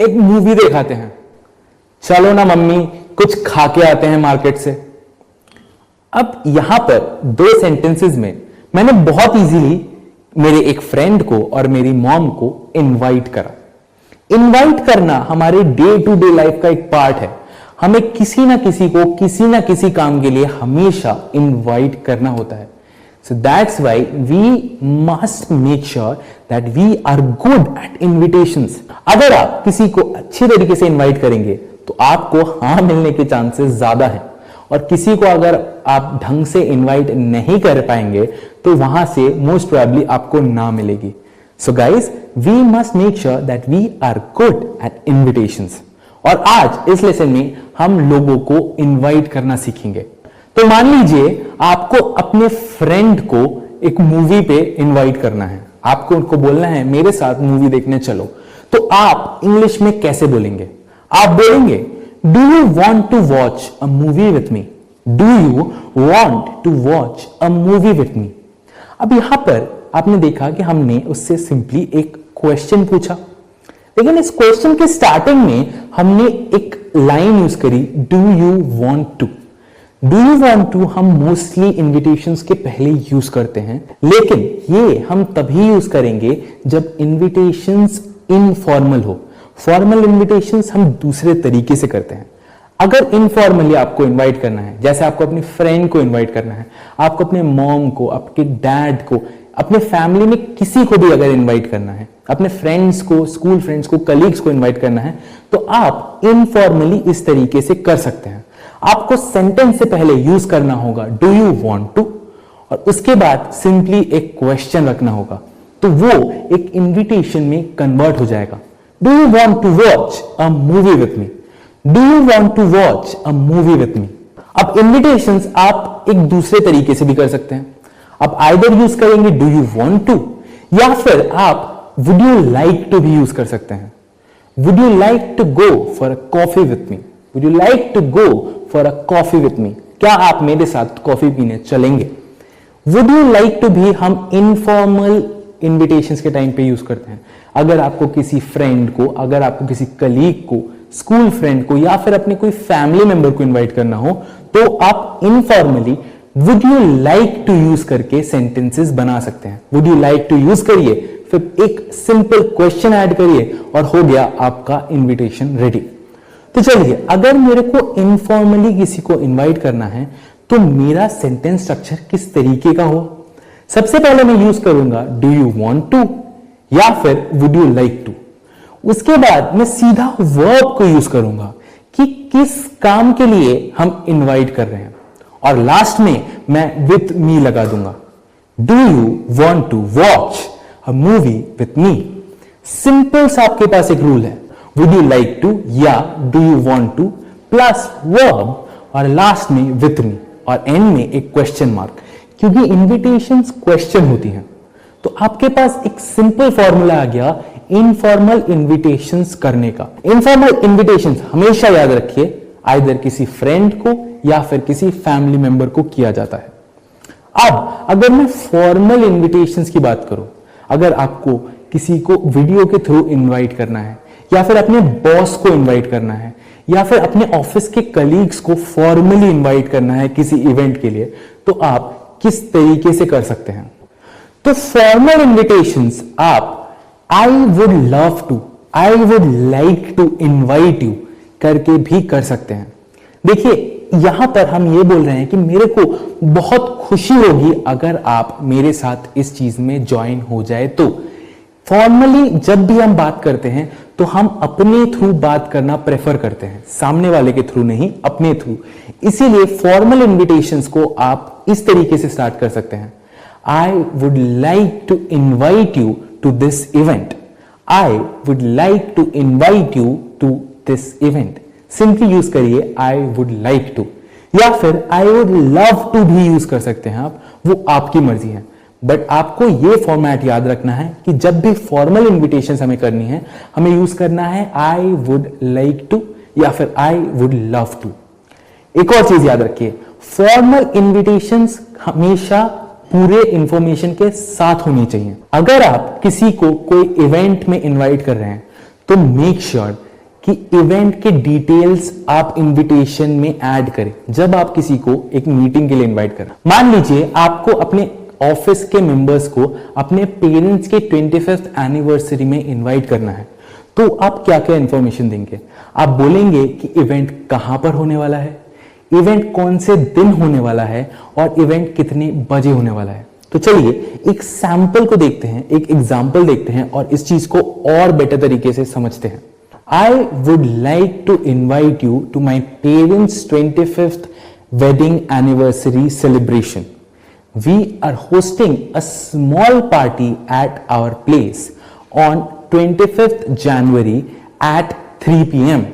एक मूवी दिखाते हैं, चलो ना मम्मी कुछ खा के आते हैं मार्केट से। अब यहां पर 2 सेंटेंसेस में मैंने बहुत इजीली मेरे एक फ्रेंड को और मेरी मॉम को इनवाइट करा। इनवाइट करना हमारे डे टू डे लाइफ का एक पार्ट है। हमें किसी ना किसी को किसी ना किसी काम के लिए हमेशा इनवाइट करना होता है। So that's why we must make sure that we are good at invitations. अगर आप किसी को अच्छी तरीके से इनवाइट करेंगे तो आपको हाँ मिलने के चांसेस ज्यादा हैं, और किसी को अगर आप ढंग से इनवाइट नहीं कर पाएंगे तो वहां से मोस्ट प्रोबेबली आपको ना मिलेगी। So guys, we must make sure that we are good at invitations. और आज इस लेसन में हम लोगों को इनवाइट करना सीखेंगे। तो मान लीजिए आपको अपने फ्रेंड को एक मूवी पे इनवाइट करना है, आपको उनको बोलना है मेरे साथ मूवी देखने चलो, तो आप इंग्लिश में कैसे बोलेंगे? आप बोलेंगे do you want to watch a movie with me, do you want to watch a movie with me. अब यहां पर आपने देखा कि हमने उससे सिंपली एक क्वेश्चन पूछा, लेकिन इस क्वेश्चन के स्टार्टिंग में हमने एक लाइन यूज करी do you want to. Do you want to हम मोस्टली इन्विटेशंस के पहले यूज करते हैं, लेकिन ये हम तभी यूज करेंगे जब इन्विटेशंस इनफॉर्मल हो। फॉर्मल इन्विटेशंस हम दूसरे तरीके से करते हैं। अगर इनफॉर्मली आपको इनवाइट करना है, जैसे आपको अपने फ्रेंड को इनवाइट करना है, आपको अपने मॉम को, आपके डैड को, अपने फैमिली में किसी को भी अगर इनवाइट करना है, अपने फ्रेंड्स को, स्कूल फ्रेंड्स को, कलीग्स को इनवाइट करना है, तो आप इनफॉर्मली इस तरीके से कर सकते हैं। आपको सेंटेंस से पहले यूज करना होगा डू यू वांट टू, और उसके बाद सिंपली एक क्वेश्चन रखना होगा, तो वो एक इन्विटेशन में कन्वर्ट हो जाएगा। Do you want to watch a movie with me, do you want to watch a movie with me. अब इन्विटेशंस आप एक दूसरे तरीके से भी कर सकते हैं। आप आइदर यूज करेंगे डू यू वांट टू, या फिर आप वुड यू लाइक टू भी यूज कर सकते हैं। Would you like to go for a coffee with me, would you like to go for a coffee with me, क्या आप मेरे साथ कॉफी पीने चलेंगे। वुड यू लाइक टू भी हम इनफॉर्मल इन्विटेशंस के टाइम पे यूज करते हैं। अगर आपको किसी फ्रेंड को, अगर आपको किसी कलीग को, स्कूल फ्रेंड को, या फिर अपने कोई फैमिली मेंबर को इन्वाइट करना हो, तो आप informally would you like to use करके सेंटेंसेस बना सकते हैं। Would you like to use करिए, फिर एक सिंपल क्वेश्चन ऐड करिए और हो गया आपका इन्विटेशन रेडी। तो चलिए, अगर मेरे को इनफॉर्मली किसी को इनवाइट करना है तो मेरा सेंटेंस स्ट्रक्चर किस तरीके का हो? सबसे पहले मैं यूज करूंगा डू यू वांट टू या फिर वुड यू लाइक टू। उसके बाद मैं सीधा वर्ब को यूज करूंगा कि किस काम के लिए हम इनवाइट कर रहे हैं, और लास्ट में मैं विथ मी लगा दूंगा। Do you want to watch a movie with me. Simple सा आपके पास एक रूल है, वुड यू लाइक टू या do you want to plus verb और लास्ट में विथ मी और एंड में एक क्वेश्चन मार्क, क्योंकि इन्विटेशंस क्वेश्चन होती हैं। तो आपके पास एक सिंपल फॉर्मूला आ गया इनफॉर्मल इन्विटेशंस करने का। इनफॉर्मल इन्विटेशंस हमेशा याद रखिए आइदर किसी फ्रेंड को या फिर किसी फैमिली मेंबर को किया जाता है। अब अगर मैं फॉर्मल इन्विटेशंस की बात करूं, अगर आपको किसी को वीडियो के थ्रू इनवाइट करना है, या फिर अपने बॉस को इनवाइट करना है, या फिर अपने ऑफिस के कलीग्स को फॉर्मली इनवाइट करना है किसी इवेंट के लिए, तो आप किस तरीके से कर सकते हैं? तो फॉर्मल इन्विटेशंस आप I would love to, I would like to invite you करके भी कर सकते हैं। देखिए, यहां पर हम ये बोल रहे हैं कि मेरे को बहुत खुशी होगी अगर आप मेरे साथ इस चीज में ज्वाइन हो जाए। तो फॉर्मली जब भी हम बात करते हैं तो हम अपने थ्रू बात करना प्रेफर करते हैं, सामने वाले के थ्रू नहीं, अपने थ्रू। इसीलिए फॉर्मल इन्विटेशंस को आप इस तरीके से स्टार्ट कर सकते हैं। I would like to invite you to this event, I would like to invite you to this event. Simply use करिए आई वुड लाइक टू, या फिर आई वुड लव टू भी यूज कर सकते हैं आप, वो आपकी मर्जी है। बट आपको ये फॉर्मेट याद रखना है कि जब भी फॉर्मल इन्विटेशन हमें करनी है, हमें यूज करना है आई वुड लाइक टू या फिर आई वुड लव टू। एक और चीज याद रखिए, फॉर्मल इन्विटेशंस हमेशा पूरे इंफॉर्मेशन के साथ होनी चाहिए। अगर आप किसी को कोई इवेंट में इनवाइट कर रहे हैं तो मेक श्योर कि इवेंट के डिटेल्स आप इनविटेशन में ऐड करें जब आप किसी को एक मीटिंग के लिए इनवाइट करें। मान लीजिए आपको अपने ऑफिस के मेंबर्स को अपने पेरेंट्स के 25th एनिवर्सरी में इनवाइट करना है, तो आप क्या क्या इंफॉर्मेशन देंगे? आप बोलेंगे कि इवेंट कहां पर होने वाला है, इवेंट कौन से दिन होने वाला है और इवेंट कितने बजे होने वाला है। तो चलिए एक सैंपल को देखते हैं, एक एग्जांपल देखते हैं और इस चीज को और बेटर तरीके से समझते हैं। I would like to invite you to my parents' 25th wedding anniversary celebration. We are hosting a small party at our place on 25th January at 3 p.m.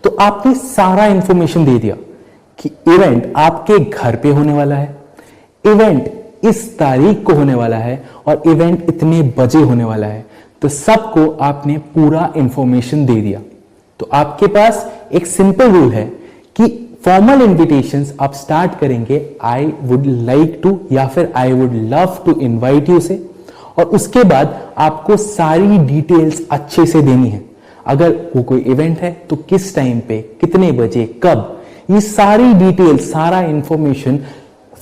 तो आपने सारा इंफॉर्मेशन दे दिया कि इवेंट आपके घर पे होने वाला है, इवेंट इस तारीख को होने वाला है और इवेंट इतने बजे होने वाला है। तो सबको आपने पूरा इंफॉर्मेशन दे दिया। तो आपके पास एक सिंपल रूल है कि फॉर्मल इनविटेशंस आप स्टार्ट करेंगे आई वुड लाइक टू या फिर I would love to invite you से, और उसके बाद आपको सारी डिटेल्स अच्छे से देनी है। अगर वो कोई इवेंट है तो किस टाइम पे, कितने बजे, कब, ये सारी डिटेल्स, सारा इंफॉर्मेशन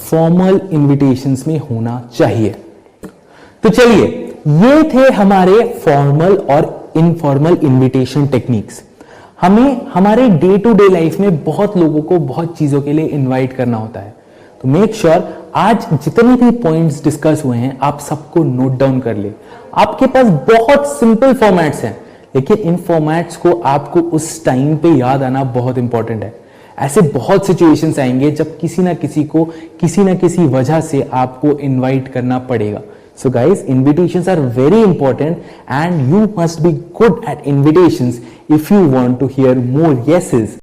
फॉर्मल इनविटेशंस में होना चाहिए। तो चलिए, ये थे हमारे फॉर्मल और इनफॉर्मल इनविटेशन टेक्निक्स। हमें हमारे डे टू डे लाइफ में बहुत लोगों को बहुत चीजों के लिए इनवाइट करना होता है। तो मेक श्योर आज जितने भी पॉइंट्स डिस्कस हुए हैं आप सबको नोट डाउन कर ले। आपके पास बहुत सिंपल फॉर्मेट्स हैं, लेकिन इन फॉर्मेट्स को आपको उस टाइम पे याद आना बहुत इंपॉर्टेंट है। ऐसे बहुत सिचुएशंस आएंगे जब किसी ना किसी को किसी ना किसी वजह से आपको इनवाइट करना पड़ेगा। So guys, invitations are very important and you must be good at invitations if you want to hear more yeses